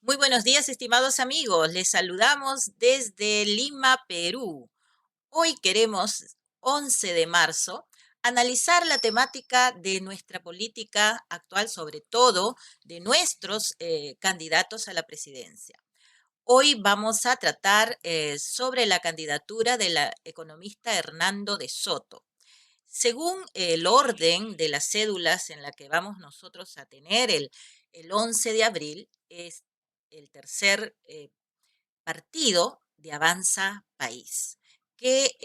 Muy buenos días, estimados amigos. Les saludamos desde Lima, Perú. Hoy queremos, 11 de marzo, analizar la temática de nuestra política actual, sobre todo de nuestros candidatos a la presidencia. Hoy vamos a tratar sobre la candidatura de la economista Hernando de Soto. Según el orden de las cédulas en la que vamos nosotros a tener el 11 de abril, es el tercer partido de Avanza País, que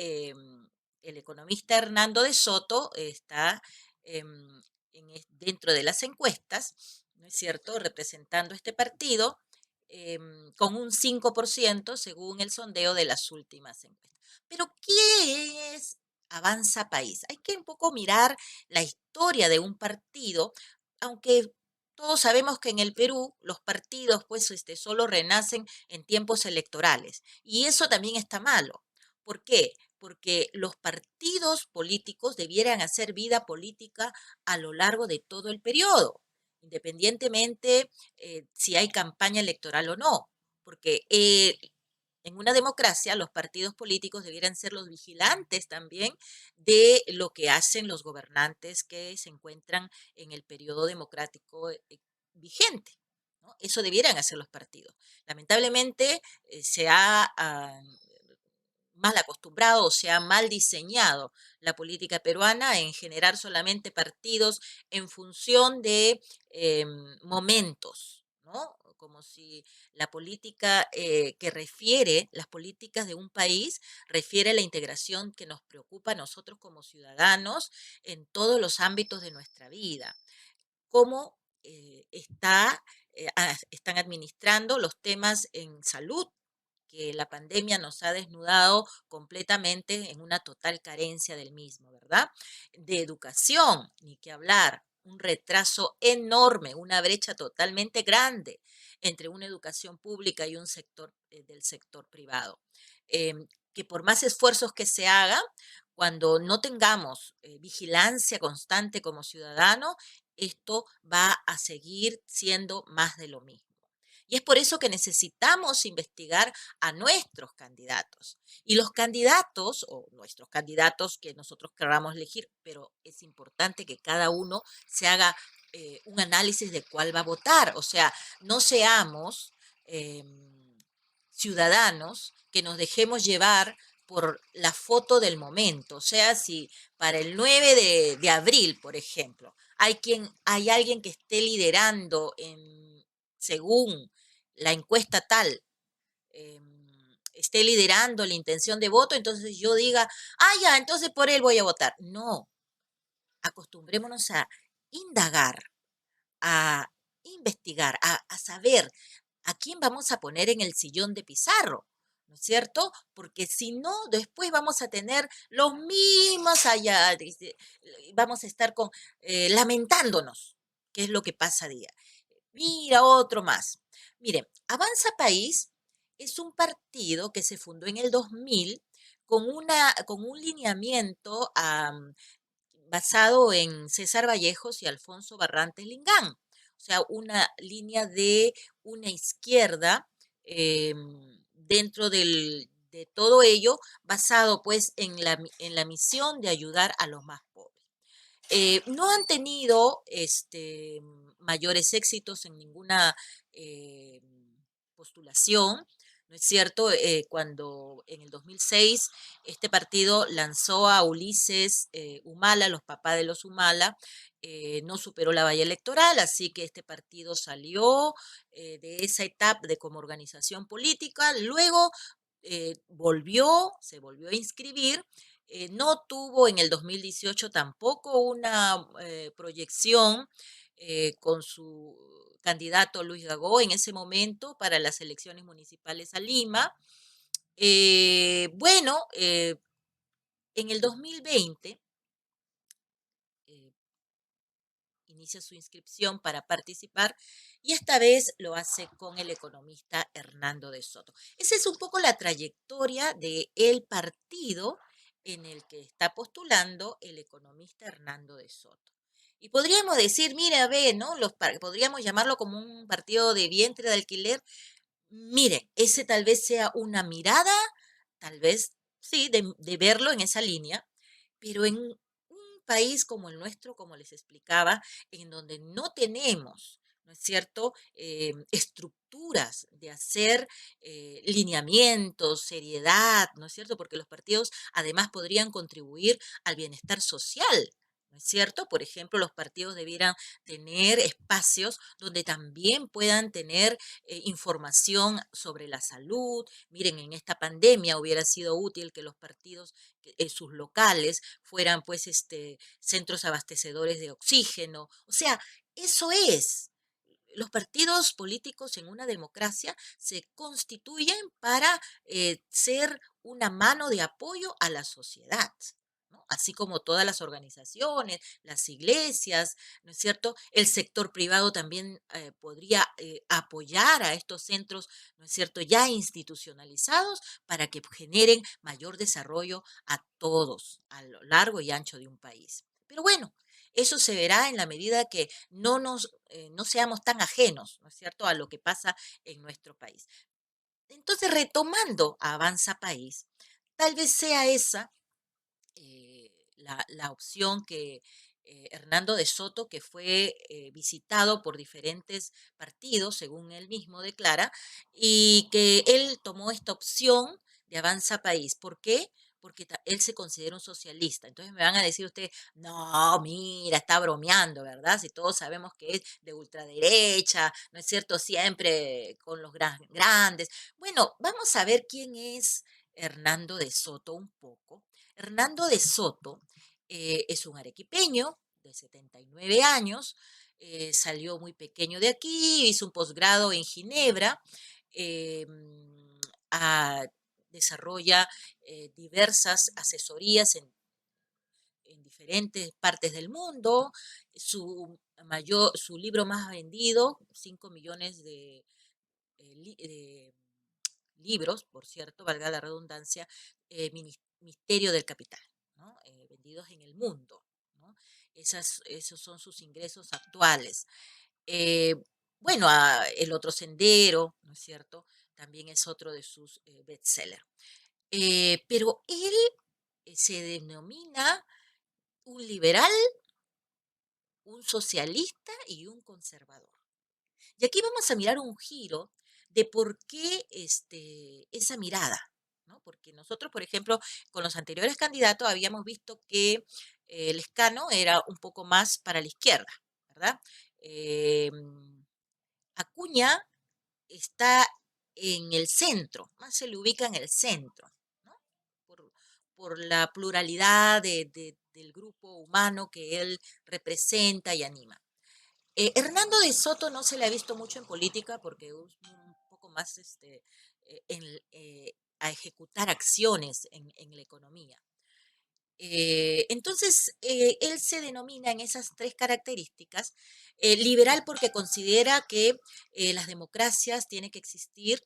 el economista Hernando de Soto está dentro de las encuestas, ¿no es cierto?, representando este partido con un 5% según el sondeo de las últimas encuestas. Pero, ¿qué es Avanza País? Hay que un poco mirar la historia de un partido, aunque todos sabemos que en el Perú los partidos pues solo renacen en tiempos electorales y eso también está malo. ¿Por qué? Porque los partidos políticos debieran hacer vida política a lo largo de todo el periodo, independientemente si hay campaña electoral o no, porque en una democracia los partidos políticos debieran ser los vigilantes también de lo que hacen los gobernantes que se encuentran en el periodo democrático vigente, ¿no? Eso debieran hacer los partidos. Lamentablemente se ha mal acostumbrado o se ha mal diseñado la política peruana en generar solamente partidos en función de momentos, ¿no? Como si la política que refiere, las políticas de un país, refiere a la integración que nos preocupa a nosotros como ciudadanos en todos los ámbitos de nuestra vida. Cómo están administrando los temas en salud, que la pandemia nos ha desnudado completamente en una total carencia del mismo, ¿verdad? De educación, ni que hablar, un retraso enorme, una brecha totalmente grande entre una educación pública y un sector del sector privado. Que por más esfuerzos que se hagan, cuando no tengamos vigilancia constante como ciudadano, esto va a seguir siendo más de lo mismo. Y es por eso que necesitamos investigar a nuestros candidatos. Y los candidatos, o nuestros candidatos que nosotros queramos elegir, pero es importante que cada uno se haga un análisis de cuál va a votar. O sea, no seamos eh, ciudadanos que nos dejemos llevar por la foto del momento. O sea, si para el 9 de abril, por ejemplo, hay alguien que esté liderando según la encuesta tal, esté liderando la intención de voto, entonces yo diga, ya, entonces por él voy a votar. No, acostumbrémonos a indagar, a investigar, a saber a quién vamos a poner en el sillón de Pizarro, ¿no es cierto? Porque si no, después vamos a tener los mismos allá, vamos a estar lamentándonos, que es lo que pasa día. Mira, otro más. Miren, Avanza País es un partido que se fundó en el 2000 con un lineamiento basado en César Vallejos y Alfonso Barrantes Lingán. O sea, una línea de una izquierda eh, dentro de todo ello, basado pues en la misión de ayudar a los más pobres. No han tenido mayores éxitos en ninguna eh, postulación, ¿no es cierto? Cuando en el 2006 este partido lanzó a Ulises Humala, los papás de los Humala, no superó la valla electoral, así que este partido salió de esa etapa de como organización política, luego se volvió a inscribir, no tuvo en el 2018 tampoco una proyección con su candidato Luis Gagó en ese momento para las elecciones municipales a Lima. Bueno, en el 2020 eh, inicia su inscripción para participar y esta vez lo hace con el economista Hernando de Soto. Esa es un poco la trayectoria del partido en el que está postulando el economista Hernando de Soto. Y podríamos decir, mira, ve, ¿no? Podríamos llamarlo como un partido de vientre de alquiler. Mire, ese tal vez sea una mirada, tal vez sí, de verlo en esa línea, pero en un país como el nuestro, como les explicaba, en donde no tenemos, ¿no es cierto?, estructuras de hacer lineamientos, seriedad, ¿no es cierto?, porque los partidos además podrían contribuir al bienestar social. ¿No es cierto? Por ejemplo, los partidos debieran tener espacios donde también puedan tener información sobre la salud. Miren, en esta pandemia hubiera sido útil que los partidos, sus locales, fueran pues centros abastecedores de oxígeno. O sea, eso es. Los partidos políticos en una democracia se constituyen para ser una mano de apoyo a la sociedad. ¿No? Así como todas las organizaciones, las iglesias, ¿no es cierto? El sector privado también podría apoyar a estos centros, ¿no es cierto?, ya institucionalizados para que generen mayor desarrollo a todos, a lo largo y ancho de un país. Pero bueno, eso se verá en la medida que no seamos tan ajenos, ¿no es cierto?, a lo que pasa en nuestro país. Entonces, retomando a Avanza País, tal vez sea esa la opción que Hernando de Soto, que fue visitado por diferentes partidos, según él mismo declara, y que él tomó esta opción de Avanza País. ¿Por qué? Porque él se considera un socialista. Entonces me van a decir ustedes, no, mira, está bromeando, ¿verdad? Si todos sabemos que es de ultraderecha, ¿no es cierto? Siempre con los grandes. Bueno, vamos a ver quién es Hernando de Soto un poco. Hernando de Soto es un arequipeño de 79 años, salió muy pequeño de aquí, hizo un posgrado en Ginebra, eh, ah, desarrolla diversas asesorías en diferentes partes del mundo. Su libro más vendido, 5 millones de libros, por cierto, valga la redundancia, Misterio del Capital, ¿no? Vendidos en el mundo, ¿no? Esos son sus ingresos actuales. Eh, bueno, El otro sendero, ¿no es cierto? También es otro de sus bestsellers. Pero él se denomina un liberal, un socialista y un conservador. Y aquí vamos a mirar un giro de por qué esa mirada, ¿no? Porque nosotros, por ejemplo, con los anteriores candidatos habíamos visto que Lescano era un poco más para la izquierda, ¿verdad? Eh, Acuña está en el centro, más se le ubica en el centro, ¿no? Por, por la pluralidad del grupo humano que él representa y anima. Hernando de Soto no se le ha visto mucho en política porque es un poco más a ejecutar acciones en la economía. Entonces, él se denomina en esas tres características liberal porque considera que las democracias tiene que existir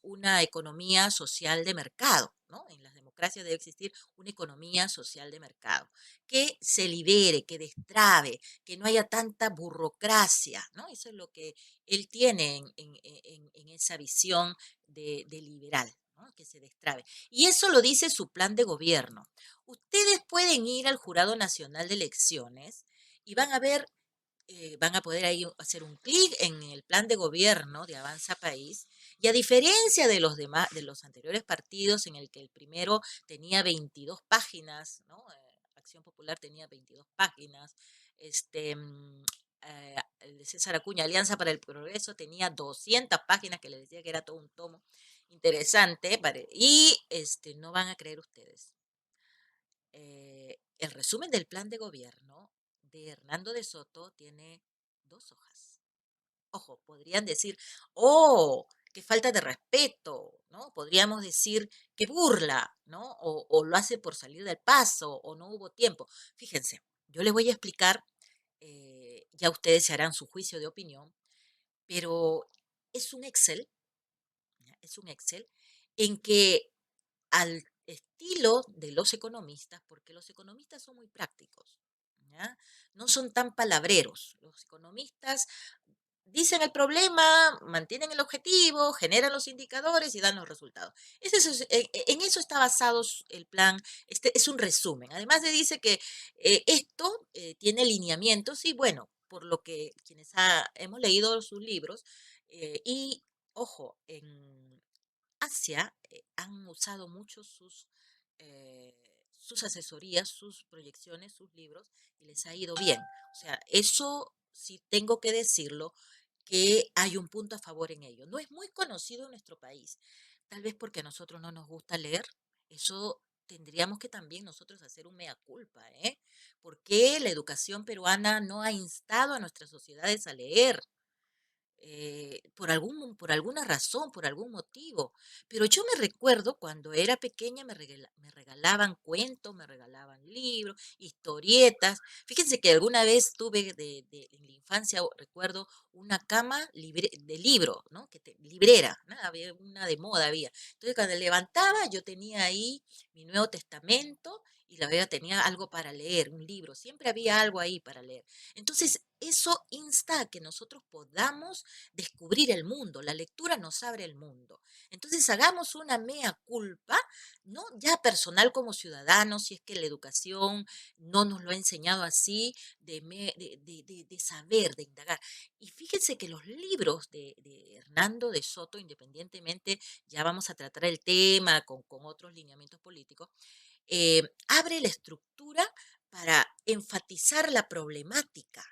una economía social de mercado, ¿no? En las democracias debe existir una economía social de mercado que se libere, que destrabe, que no haya tanta burocracia, ¿no? Eso es lo que él tiene en esa visión de liberal, ¿no? Que se destrabe. Y eso lo dice su plan de gobierno. Ustedes pueden ir al Jurado Nacional de Elecciones y van a ver, van a poder ahí hacer un clic en el plan de gobierno de Avanza País. Y a diferencia de los demás, de los anteriores partidos, en el que el primero tenía 22 páginas, ¿no? Acción Popular tenía 22 páginas. El de César Acuña, Alianza para el Progreso, tenía 200 páginas, que le decía que era todo un tomo interesante. Y no van a creer ustedes, el resumen del plan de gobierno de Hernando de Soto tiene 2 hojas. Ojo, podrían decir, oh, qué falta de respeto, ¿no? Podríamos decir que burla, ¿no? O lo hace por salir del paso, o no hubo tiempo. Fíjense, yo les voy a explicar, ya ustedes se harán su juicio de opinión, pero es un Excel, ¿ya? Es un Excel en que al estilo de los economistas, porque los economistas son muy prácticos, ¿ya? No son tan palabreros. Los economistas dicen el problema, mantienen el objetivo, generan los indicadores y dan los resultados. En eso está basado el plan. Este es un resumen. Además de dice que esto tiene lineamientos y bueno, por lo que quienes hemos leído sus libros y ojo, en Asia han usado mucho sus asesorías, sus proyecciones, sus libros, y les ha ido bien. O sea, eso sí tengo que decirlo, que hay un punto a favor en ello. No es muy conocido en nuestro país, tal vez porque a nosotros no nos gusta leer. Eso tendríamos que también nosotros hacer un mea culpa, ¿eh? ¿Por qué la educación peruana no ha instado a nuestras sociedades a leer? Por alguna razón, por algún motivo. Pero yo me recuerdo cuando era pequeña me regalaban cuentos, me regalaban libros, historietas. Fíjense que alguna vez tuve en la infancia, recuerdo, una cama de libro, ¿no? Librera, ¿no? Había una de moda había. Entonces cuando levantaba yo tenía ahí mi Nuevo Testamento y la verdad tenía algo para leer, un libro. Siempre había algo ahí para leer. Entonces, eso insta a que nosotros podamos descubrir el mundo. La lectura nos abre el mundo. Entonces, hagamos una mea culpa, ¿no? Ya personal como ciudadanos, si es que la educación no nos lo ha enseñado así, de saber, de indagar. Y fíjense que los libros de Hernando de Soto, independientemente, ya vamos a tratar el tema con otros lineamientos políticos, abre la estructura para enfatizar la problemática,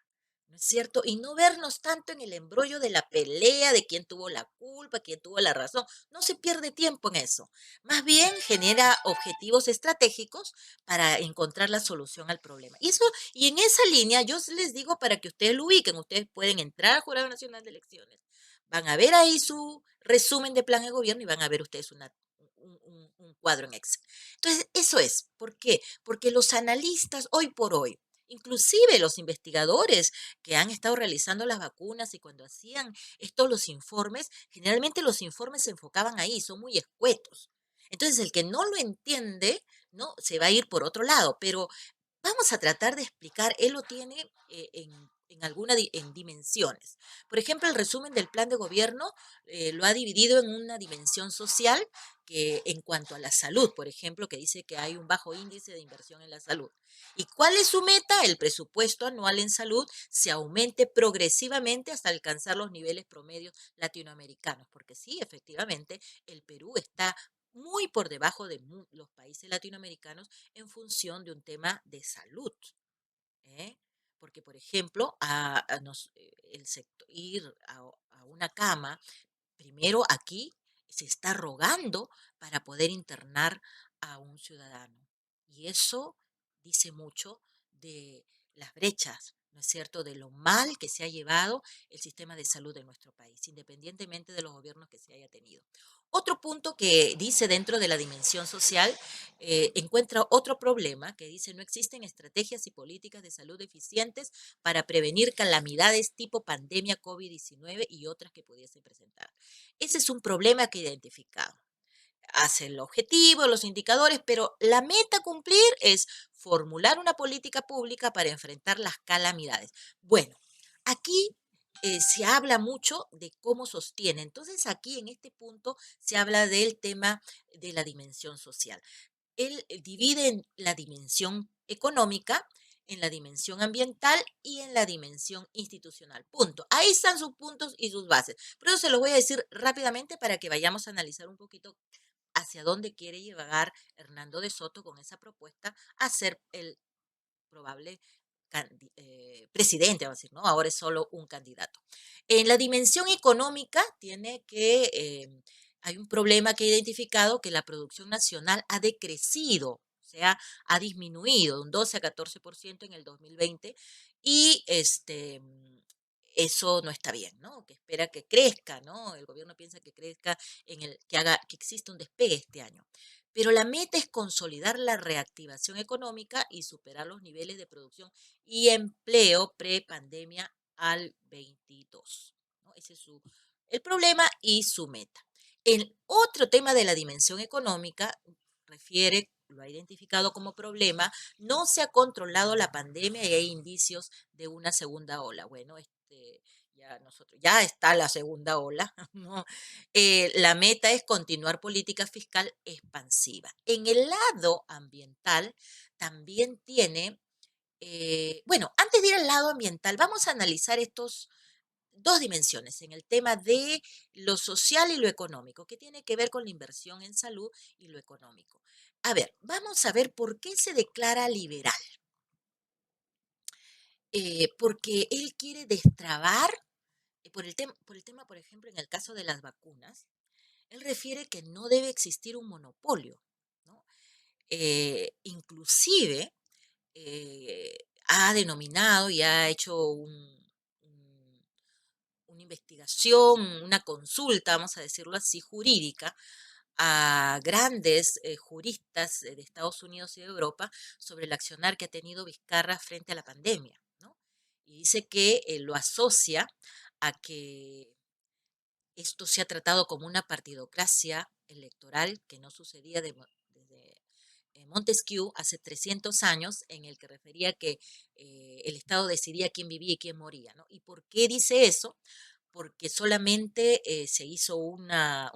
¿no es cierto? Y no vernos tanto en el embrollo de la pelea, de quién tuvo la culpa, quién tuvo la razón. No se pierde tiempo en eso. Más bien genera objetivos estratégicos para encontrar la solución al problema. Y en esa línea yo les digo para que ustedes lo ubiquen, ustedes pueden entrar al Jurado Nacional de Elecciones, Van a ver ahí su resumen de plan de gobierno y van a ver ustedes un cuadro en Excel. Entonces, eso es. ¿Por qué? Porque los analistas hoy por hoy, inclusive los investigadores que han estado realizando las vacunas y cuando hacían estos los informes, generalmente los informes se enfocaban ahí, son muy escuetos. Entonces, el que no lo entiende, ¿no? Se va a ir por otro lado, pero vamos a tratar de explicar, él lo tiene en dimensiones. Por ejemplo, el resumen del plan de gobierno lo ha dividido en una dimensión social que en cuanto a la salud, por ejemplo, que dice que hay un bajo índice de inversión en la salud. ¿Y cuál es su meta? El presupuesto anual en salud se aumente progresivamente hasta alcanzar los niveles promedios latinoamericanos, porque sí, efectivamente, el Perú está muy por debajo de los países latinoamericanos en función de un tema de salud. ¿Eh? Porque, por ejemplo, el sector, ir a una cama, primero aquí se está rogando para poder internar a un ciudadano. Y eso dice mucho de las brechas, ¿no es cierto?, de lo mal que se ha llevado el sistema de salud de nuestro país, independientemente de los gobiernos que se haya tenido. Otro punto que dice dentro de la dimensión social, encuentra otro problema que dice no existen estrategias y políticas de salud eficientes para prevenir calamidades tipo pandemia COVID-19 y otras que pudiesen presentar. Ese es un problema que he identificado. Hace el objetivo, los indicadores, pero la meta a cumplir es formular una política pública para enfrentar las calamidades. Bueno, aquí se habla mucho de cómo sostiene. Entonces aquí en este punto se habla del tema de la dimensión social. Él divide en la dimensión económica, en la dimensión ambiental y en la dimensión institucional. Punto. Ahí están sus puntos y sus bases. Pero eso se los voy a decir rápidamente para que vayamos a analizar un poquito hacia dónde quiere llegar Hernando de Soto con esa propuesta a ser el probable presidente, vamos a decir, ¿no? Ahora es solo un candidato. En la dimensión económica hay un problema que he identificado que la producción nacional ha decrecido, o sea, ha disminuido de un 12 a 14% en el 2020 y eso no está bien, ¿no? Que espera que crezca, ¿no? El gobierno piensa que crezca que exista un despegue este año. Pero la meta es consolidar la reactivación económica y superar los niveles de producción y empleo pre-pandemia al 22, ¿no? Ese es el problema y su meta. El otro tema de la dimensión económica lo ha identificado como problema, no se ha controlado la pandemia y hay indicios de una segunda ola. Bueno, ya está la segunda ola, ¿no? La meta es continuar política fiscal expansiva. En el lado ambiental también bueno, antes de ir al lado ambiental, vamos a analizar estos dos dimensiones en el tema de lo social y lo económico, que tiene que ver con la inversión en salud y lo económico. A ver, vamos a ver por qué se declara liberal. Porque él quiere destrabar, por el tema, por ejemplo, en el caso de las vacunas, él refiere que no debe existir un monopolio, ¿no? Inclusive ha denominado y ha hecho una investigación, una consulta, vamos a decirlo así, jurídica, a grandes juristas de Estados Unidos y de Europa sobre el accionar que ha tenido Vizcarra frente a la pandemia, ¿no? Y dice que lo asocia a que esto se ha tratado como una partidocracia electoral que no sucedía desde Montesquieu hace 300 años, en el que refería que el Estado decidía quién vivía y quién moría, ¿no? ¿Y por qué dice eso? Porque solamente se hizo un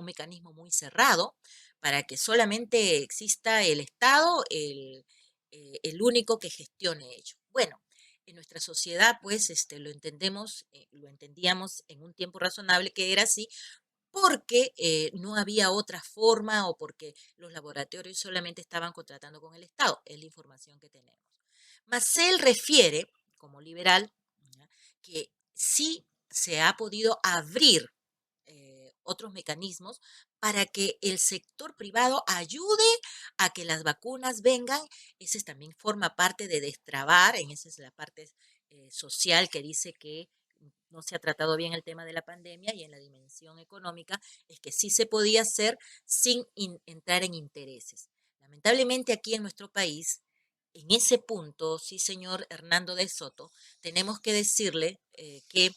mecanismo muy cerrado para que solamente exista el Estado, el único que gestione ello. Bueno, en nuestra sociedad, pues, lo entendíamos en un tiempo razonable que era así, porque no había otra forma o porque los laboratorios solamente estaban contratando con el Estado, es la información que tenemos. Mas refiere, como liberal, ¿ya?, que sí se ha podido abrir otros mecanismos para que el sector privado ayude a que las vacunas vengan. Ese también forma parte de destrabar, esa es la parte social que dice que no se ha tratado bien el tema de la pandemia y en la dimensión económica es que sí se podía hacer sin entrar en intereses. Lamentablemente aquí en nuestro país, en ese punto, sí, señor Hernando de Soto, tenemos que decirle que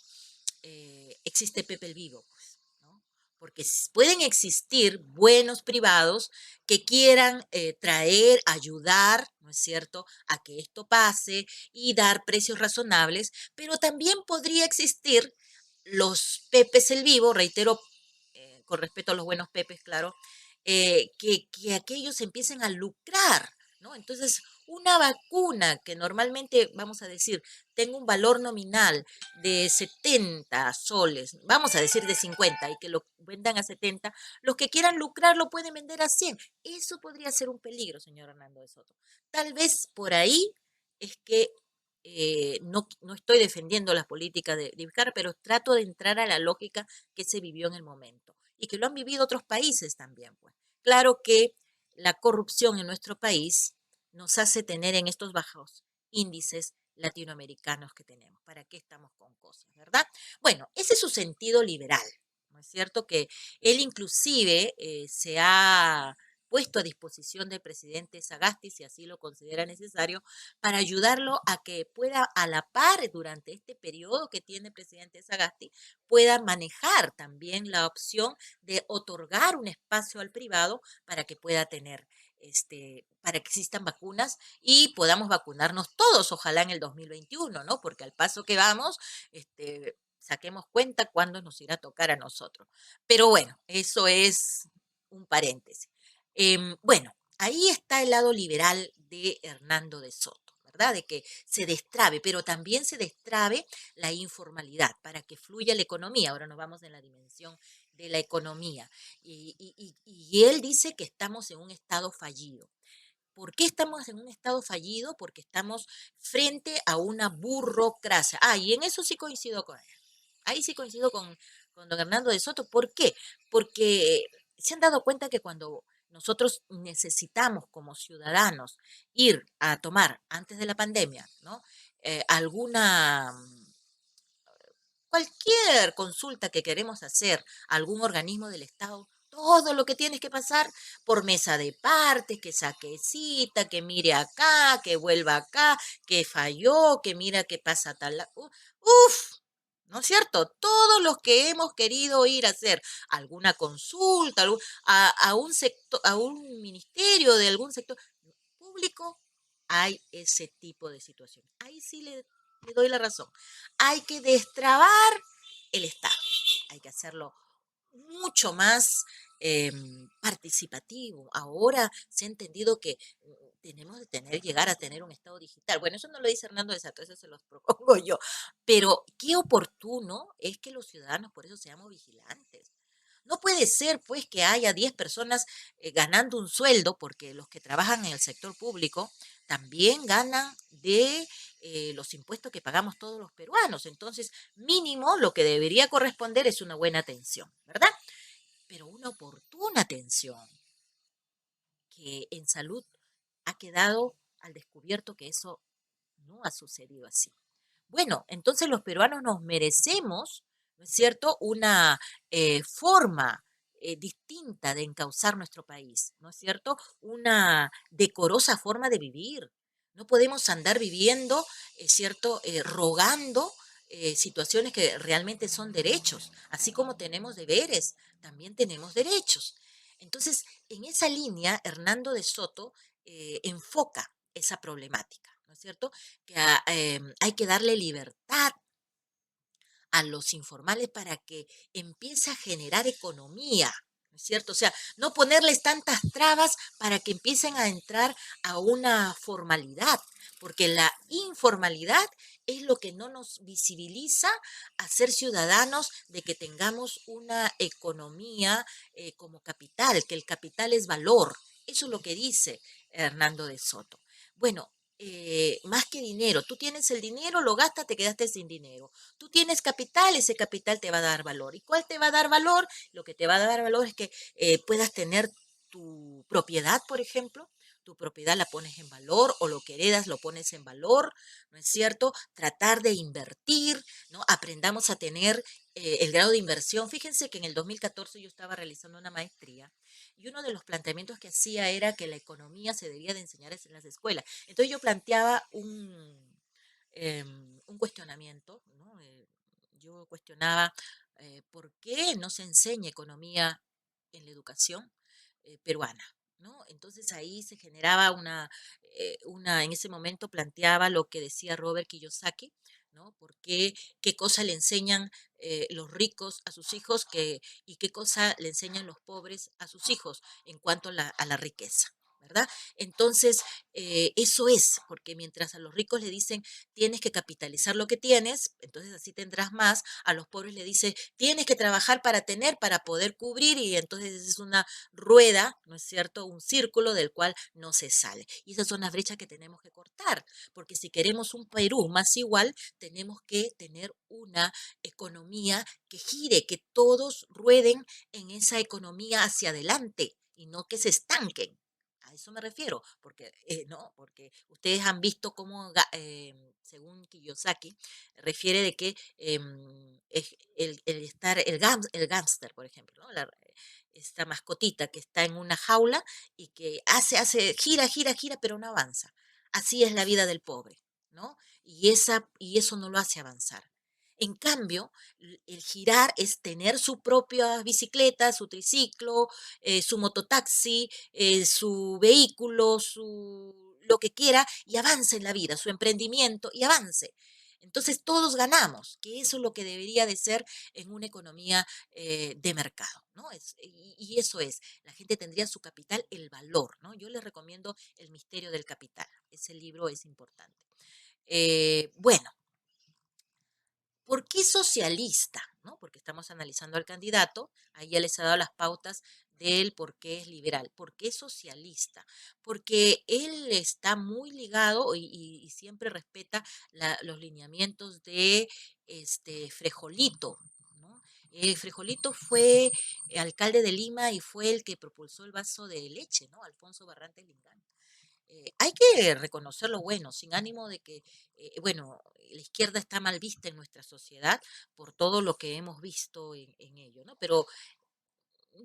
existe Pepe el Vivo, pues, ¿no? Porque pueden existir buenos privados que quieran traer, ayudar, ¿no es cierto?, a que esto pase y dar precios razonables, pero también podría existir los Pepes el Vivo, reitero, con respeto a los buenos Pepes, claro, que aquellos empiecen a lucrar, ¿no? Entonces, una vacuna que normalmente, vamos a decir, tenga un valor nominal de 70 soles, vamos a decir de 50 y que lo vendan a 70, los que quieran lucrar lo pueden vender a 100. Eso podría ser un peligro, señor Hernando de Soto. Tal vez por ahí es que no estoy defendiendo las políticas de Vizcarra, pero trato de entrar a la lógica que se vivió en el momento y que lo han vivido otros países también, pues. Claro que la corrupción en nuestro país nos hace tener en estos bajos índices latinoamericanos que tenemos. ¿Para qué estamos con cosas, verdad? Bueno, ese es su sentido liberal, ¿no es cierto? Que él inclusive se ha puesto a disposición del presidente Sagasti, si así lo considera necesario, para ayudarlo a que pueda a la par durante este periodo que tiene el presidente Sagasti, pueda manejar también la opción de otorgar un espacio al privado para que pueda tener para que existan vacunas y podamos vacunarnos todos, ojalá en el 2021, ¿no? Porque al paso que vamos, saquemos cuenta cuándo nos irá a tocar a nosotros. Pero bueno, eso es un paréntesis. Bueno, ahí está el lado liberal de Hernando de Soto, ¿verdad? De que se destrabe, pero también se destrabe la informalidad para que fluya la economía. Ahora nos vamos en la dimensión de la economía. Y él dice que estamos en un estado fallido. ¿Por qué estamos en un estado fallido? Porque estamos frente a una burocracia. Ah, y en eso sí coincido con él. Ahí sí coincido con don Hernando de Soto. ¿Por qué? Porque se han dado cuenta que cuando nosotros necesitamos como ciudadanos ir a tomar antes de la pandemia, ¿no? Alguna cualquier consulta que queremos hacer a algún organismo del Estado, todo lo que tienes que pasar por mesa de partes, que saque cita, que mire acá, que vuelva acá, que falló, que mira qué pasa tal. Uf, ¿no es cierto? Todos los que hemos querido ir a hacer alguna consulta, a un sector, a un ministerio de algún sector público, hay ese tipo de situaciones. Ahí sí le doy la razón. Hay que destrabar el Estado. Hay que hacerlo mucho más participativo. Ahora se ha entendido que tenemos de llegar a tener un Estado digital. Bueno, eso no lo dice Hernando de Sato, eso se los propongo yo. Pero qué oportuno es que los ciudadanos por eso seamos vigilantes. No puede ser, pues, que haya 10 personas ganando un sueldo, porque los que trabajan en el sector público también ganan de los impuestos que pagamos todos los peruanos. Entonces, mínimo lo que debería corresponder es una buena atención, ¿verdad? Pero una oportuna atención, que en salud ha quedado al descubierto que eso no ha sucedido así. Bueno, entonces los peruanos nos merecemos, ¿no es cierto?, una forma distinta de encauzar nuestro país, ¿no es cierto?, una decorosa forma de vivir. No podemos andar viviendo, es cierto, rogando situaciones que realmente son derechos, así como tenemos deberes, también tenemos derechos. Entonces, en esa línea, Hernando de Soto enfoca esa problemática, ¿no es cierto? Que hay que darle libertad a los informales para que empiece a generar economía, ¿no es cierto? O sea, no ponerles tantas trabas para que empiecen a entrar a una formalidad, porque la informalidad es lo que no nos visibiliza a ser ciudadanos de que tengamos una economía como capital, que el capital es valor. Eso es lo que dice Hernando de Soto. Bueno, más que dinero, tú tienes el dinero, lo gastas, te quedaste sin dinero. Tú tienes capital, ese capital te va a dar valor. ¿Y cuál te va a dar valor? Lo que te va a dar valor es que puedas tener tu propiedad, por ejemplo. tu propiedad la pones en valor o lo que heredas lo pones en valor, ¿no es cierto? Tratar de invertir, ¿no? Aprendamos a tener el grado de inversión. Fíjense que en el 2014 yo estaba realizando una maestría y uno de los planteamientos que hacía era que la economía se debía de enseñar en las escuelas. Entonces yo planteaba un cuestionamiento, ¿no? Yo cuestionaba por qué no se enseña economía en la educación peruana, ¿no? Entonces ahí se generaba en ese momento planteaba lo que decía Robert Kiyosaki, ¿no? ¿Por qué cosa le enseñan los ricos a sus hijos y qué cosa le enseñan los pobres a sus hijos en cuanto a la riqueza? ¿Verdad? Entonces, eso es, porque mientras a los ricos le dicen tienes que capitalizar lo que tienes, entonces así tendrás más, a los pobres le dice tienes que trabajar para tener, para poder cubrir, y entonces es una rueda, ¿no es cierto? Un círculo del cual no se sale. Y esas son las brechas que tenemos que cortar, porque si queremos un Perú más igual, tenemos que tener una economía que gire, que todos rueden en esa economía hacia adelante y no que se estanquen. A eso me refiero, porque no, porque ustedes han visto cómo, según Kiyosaki, refiere de que es el estar, el gángster, por ejemplo, ¿no? Esta mascotita que está en una jaula y que gira, gira, gira, pero no avanza. Así es la vida del pobre, ¿no? Y eso no lo hace avanzar. En cambio, el girar es tener su propia bicicleta, su triciclo, su mototaxi, su vehículo, lo que quiera, y avance en la vida, su emprendimiento y avance. Entonces todos ganamos, que eso es lo que debería de ser en una economía de mercado, ¿no? Y eso es, la gente tendría su capital, el valor, ¿no? Yo les recomiendo El misterio del capital, ese libro es importante. Bueno, ¿por qué socialista? ¿No? Porque estamos analizando al candidato, ahí ya les he dado las pautas del por qué es liberal. ¿Por qué socialista? Porque él está muy ligado y siempre respeta los lineamientos de Frejolito, ¿no? Frejolito fue alcalde de Lima y fue el que propulsó el vaso de leche, ¿no? Alfonso Barrantes Lingán. Hay que reconocer lo bueno, sin ánimo de que, bueno, la izquierda está mal vista en nuestra sociedad por todo lo que hemos visto en ello, ¿no? Pero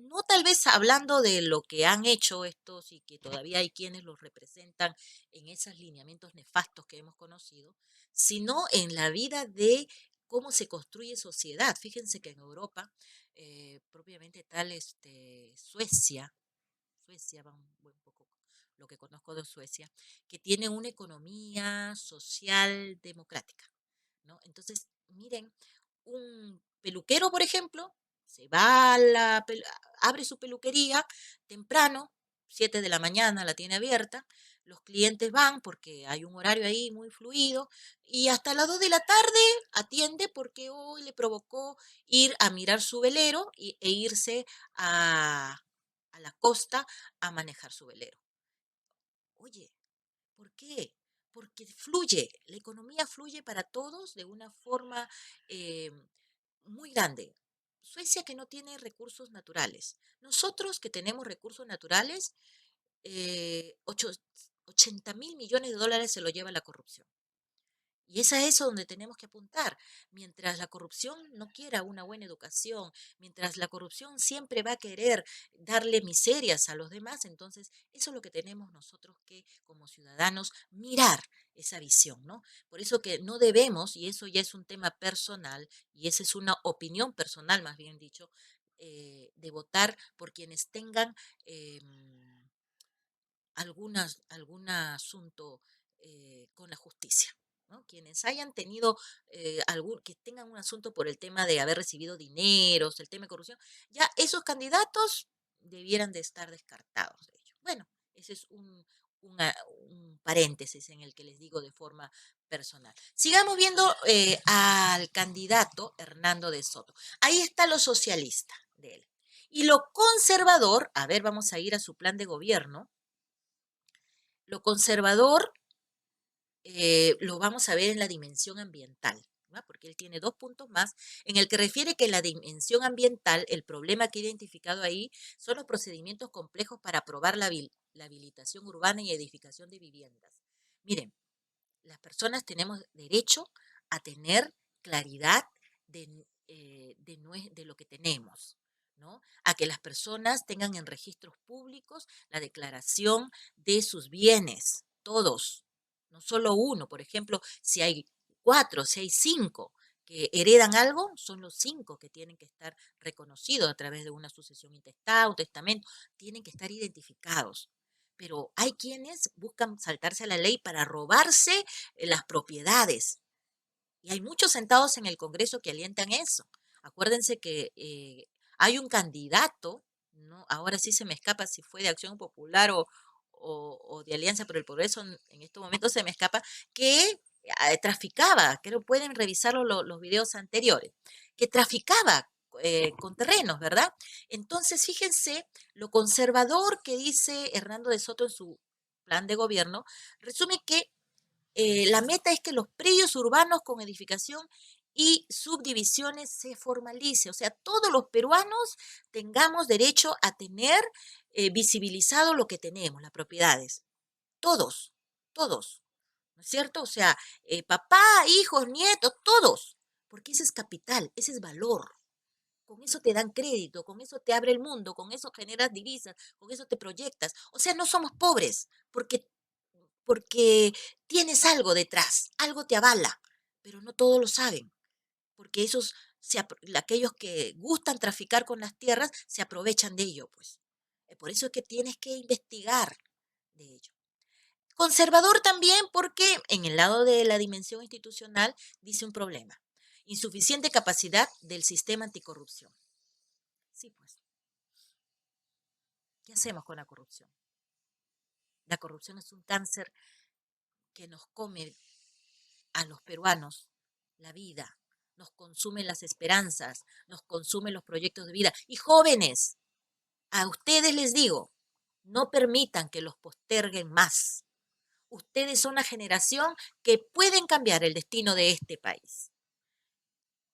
no tal vez hablando de lo que han hecho estos y que todavía hay quienes los representan en esos lineamientos nefastos que hemos conocido, sino en la vida de cómo se construye sociedad. Fíjense que en Europa, propiamente tal Suecia, Suecia va un buen poco lo que conozco de Suecia, que tiene una economía social democrática, ¿no? Entonces, miren, un peluquero, por ejemplo, se va abre su peluquería temprano, 7 de la mañana la tiene abierta, los clientes van porque hay un horario ahí muy fluido y hasta las 2 de la tarde atiende porque hoy le provocó ir a mirar su velero e irse a la costa a manejar su velero. Oye, ¿por qué? Porque fluye, la economía fluye para todos de una forma eh, muy grande. Suecia que no tiene recursos naturales. Nosotros que tenemos recursos naturales, 80.000 millones de dólares se lo lleva la corrupción. Y es a eso donde tenemos que apuntar. Mientras la corrupción no quiera una buena educación, mientras la corrupción siempre va a querer darle miserias a los demás, entonces eso es lo que tenemos nosotros que como ciudadanos mirar esa visión, ¿no? Por eso que no debemos, y eso ya es un tema personal, y esa es una opinión personal, más bien dicho, de votar por quienes tengan algún asunto con la justicia. ¿No? Quienes hayan tenido que tengan un asunto por el tema de haber recibido dineros, el tema de corrupción, ya esos candidatos debieran de estar descartados de ello. Bueno, ese es un paréntesis en el que les digo de forma personal. Sigamos viendo al candidato Hernando de Soto. Ahí está lo socialista de él. Y lo conservador, a ver, vamos a ir a su plan de gobierno. Lo conservador lo vamos a ver en la dimensión ambiental, ¿no? Porque él tiene dos puntos más en el que refiere que la dimensión ambiental, el problema que ha identificado ahí son los procedimientos complejos para aprobar la habilitación urbana y edificación de viviendas. Miren, las personas tenemos derecho a tener claridad de lo que tenemos, ¿no? A que las personas tengan en registros públicos la declaración de sus bienes, todos, no solo uno. Por ejemplo, si hay 4, si hay 5 que heredan algo, son los 5 que tienen que estar reconocidos a través de una sucesión intestada, un testamento, tienen que estar identificados. Pero hay quienes buscan saltarse a la ley para robarse las propiedades. Y hay muchos sentados en el Congreso que alientan eso. Acuérdense que hay un candidato, ¿no? Ahora sí se me escapa si fue de Acción Popular o de Alianza por el Progreso, en estos momentos se me escapa, que traficaba, creo pueden revisar los videos anteriores, que traficaba con terrenos, ¿verdad? Entonces, fíjense lo conservador que dice Hernando de Soto en su plan de gobierno, resume que la meta es que los predios urbanos con edificación y subdivisiones se formalice, o sea, todos los peruanos tengamos derecho a tener visibilizado lo que tenemos, las propiedades, todos, todos, ¿no es cierto? O sea, papá, hijos, nietos, todos, porque ese es capital, ese es valor. Con eso te dan crédito, con eso te abre el mundo, con eso generas divisas, con eso te proyectas. O sea, no somos pobres, porque tienes algo detrás, algo te avala, pero no todos lo saben, porque aquellos que gustan traficar con las tierras se aprovechan de ello, pues. Por eso es que tienes que investigar de ello. Conservador también porque en el lado de la dimensión institucional dice un problema, insuficiente capacidad del sistema anticorrupción. Sí, pues, ¿qué hacemos con la corrupción? La corrupción es un cáncer que nos come a los peruanos la vida, nos consumen las esperanzas, nos consumen los proyectos de vida. Y jóvenes, a ustedes les digo, no permitan que los posterguen más. Ustedes son la generación que pueden cambiar el destino de este país.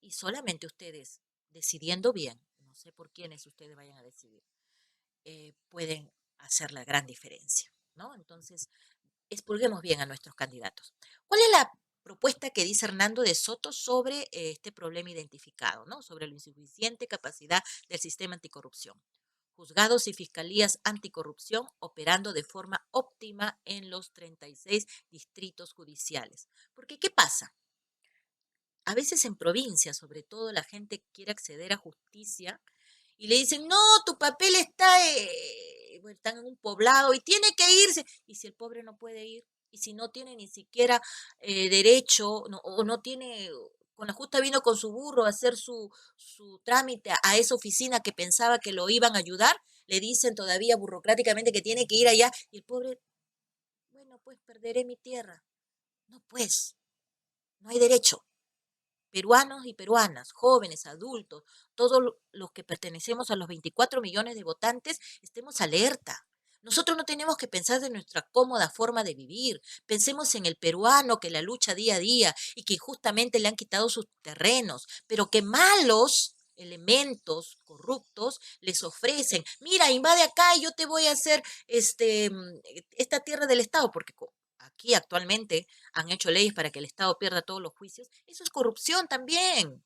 Y solamente ustedes, decidiendo bien, no sé por quiénes ustedes vayan a decidir, pueden hacer la gran diferencia, ¿no? Entonces, expurguemos bien a nuestros candidatos. ¿Cuál es la propuesta que dice Hernando de Soto sobre este problema identificado, ¿no? Sobre la insuficiente capacidad del sistema anticorrupción? Juzgados y fiscalías anticorrupción operando de forma óptima en los 36 distritos judiciales. Porque, ¿qué pasa? A veces en provincia, sobre todo, la gente quiere acceder a justicia y le dicen, no, tu papel bueno, está en un poblado y tiene que irse. Y si el pobre no puede ir, y si no tiene ni siquiera derecho, o no tiene, con la justa vino con su burro a hacer su trámite a esa oficina que pensaba que lo iban a ayudar, le dicen todavía burocráticamente que tiene que ir allá, y el pobre, bueno, pues perderé mi tierra. No, pues, no hay derecho. Peruanos y peruanas, jóvenes, adultos, todos los que pertenecemos a los 24 millones de votantes, estemos alerta. Nosotros no tenemos que pensar de nuestra cómoda forma de vivir. Pensemos en el peruano que la lucha día a día y que injustamente le han quitado sus terrenos, pero que malos elementos corruptos les ofrecen, mira, invade acá y yo te voy a hacer esta tierra del Estado, porque aquí actualmente han hecho leyes para que el Estado pierda todos los juicios, eso es corrupción también,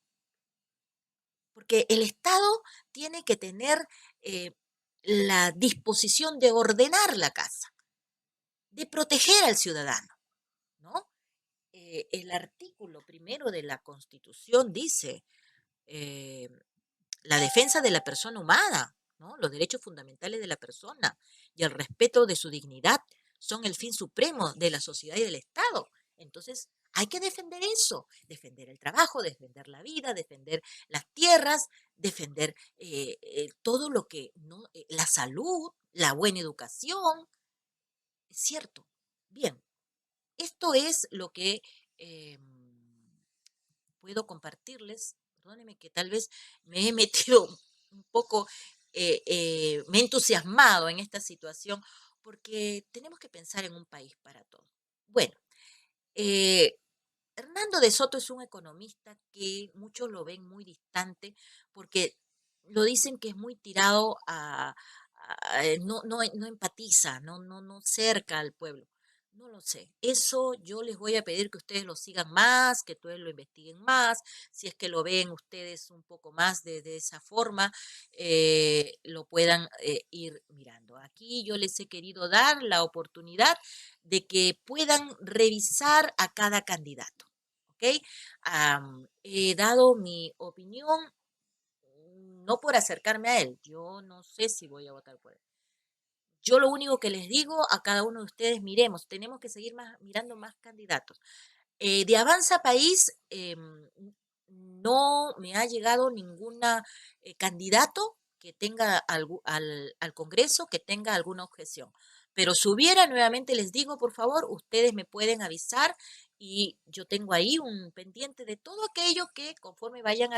porque el Estado tiene que tener eh, la disposición de ordenar la casa, de proteger al ciudadano, ¿no? El artículo primero de la Constitución dice eh, la defensa de la persona humana, ¿no? Los derechos fundamentales de la persona y el respeto de su dignidad son el fin supremo de la sociedad y del Estado. Entonces, hay que defender eso, defender el trabajo, defender la vida, defender las tierras, defender todo lo que, ¿no? La salud, la buena educación, es cierto. Bien, esto es lo que eh, puedo compartirles. Perdónenme que tal vez me he metido un poco, me he entusiasmado en esta situación, porque tenemos que pensar en un país para todos. Bueno, eh, Hernando de Soto es un economista que muchos lo ven muy distante porque lo dicen que es muy tirado no empatiza, no cerca al pueblo. No lo sé. Eso yo les voy a pedir que ustedes lo sigan más, que ustedes lo investiguen más, si es que lo ven ustedes un poco más de esa forma, lo puedan ir mirando. Aquí yo les he querido dar la oportunidad de que puedan revisar a cada candidato. ¿Ok? He dado mi opinión, no por acercarme a él, yo no sé si voy a votar por él. Yo lo único que les digo a cada uno de ustedes, miremos, tenemos que seguir mirando más candidatos. De Avanza País no me ha llegado ninguna candidato que tenga al Congreso que tenga alguna objeción. Pero si hubiera, nuevamente les digo, por favor, ustedes me pueden avisar y yo tengo ahí un pendiente de todo aquello que conforme vayan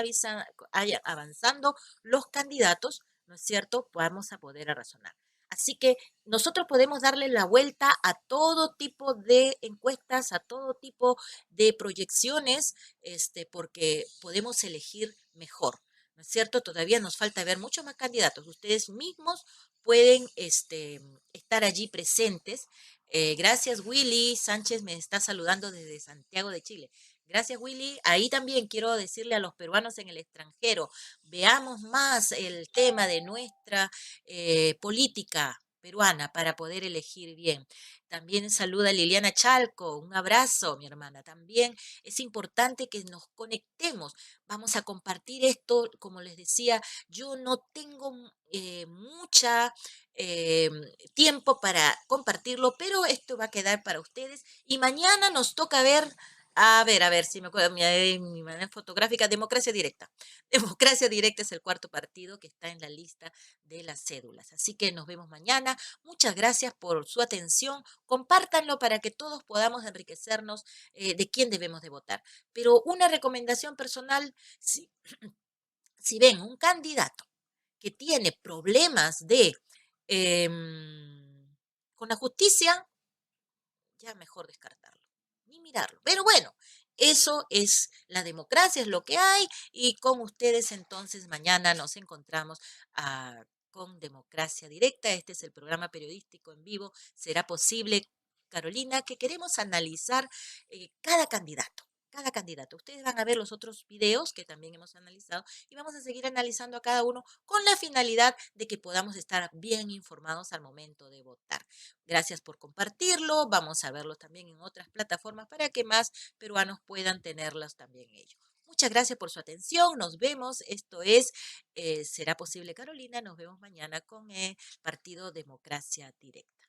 avanzando los candidatos, ¿no es cierto?, vamos a poder razonar. Así que nosotros podemos darle la vuelta a todo tipo de encuestas, a todo tipo de proyecciones, porque podemos elegir mejor, ¿no es cierto? Todavía nos falta ver muchos más candidatos. Ustedes mismos pueden estar allí presentes. Gracias, Willy. Sánchez me está saludando desde Santiago de Chile. Gracias, Willy. Ahí también quiero decirle a los peruanos en el extranjero, veamos más el tema de nuestra política peruana para poder elegir bien. También saluda a Liliana Chalco, un abrazo, mi hermana. También es importante que nos conectemos. Vamos a compartir esto, como les decía, yo no tengo mucha eh, tiempo para compartirlo, pero esto va a quedar para ustedes. Y mañana nos toca ver, a ver si me acuerdo, mi manera fotográfica, Democracia Directa. Democracia Directa es el cuarto partido que está en la lista de las cédulas. Así que nos vemos mañana. Muchas gracias por su atención. Compártanlo para que todos podamos enriquecernos de quién debemos de votar. Pero una recomendación personal, si ven un candidato que tiene problemas con la justicia, ya mejor descartarlo, ni mirarlo. Pero bueno, eso es la democracia, es lo que hay, y con ustedes entonces mañana nos encontramos con Democracia Directa. Este es el programa periodístico en vivo. ¿Será posible, Carolina, que queremos analizar cada candidato? Cada candidato. Ustedes van a ver los otros videos que también hemos analizado y vamos a seguir analizando a cada uno con la finalidad de que podamos estar bien informados al momento de votar. Gracias por compartirlo. Vamos a verlo también en otras plataformas para que más peruanos puedan tenerlas también ellos. Muchas gracias por su atención. Nos vemos. Esto es Será Posible, Carolina. Nos vemos mañana con el Partido Democracia Directa.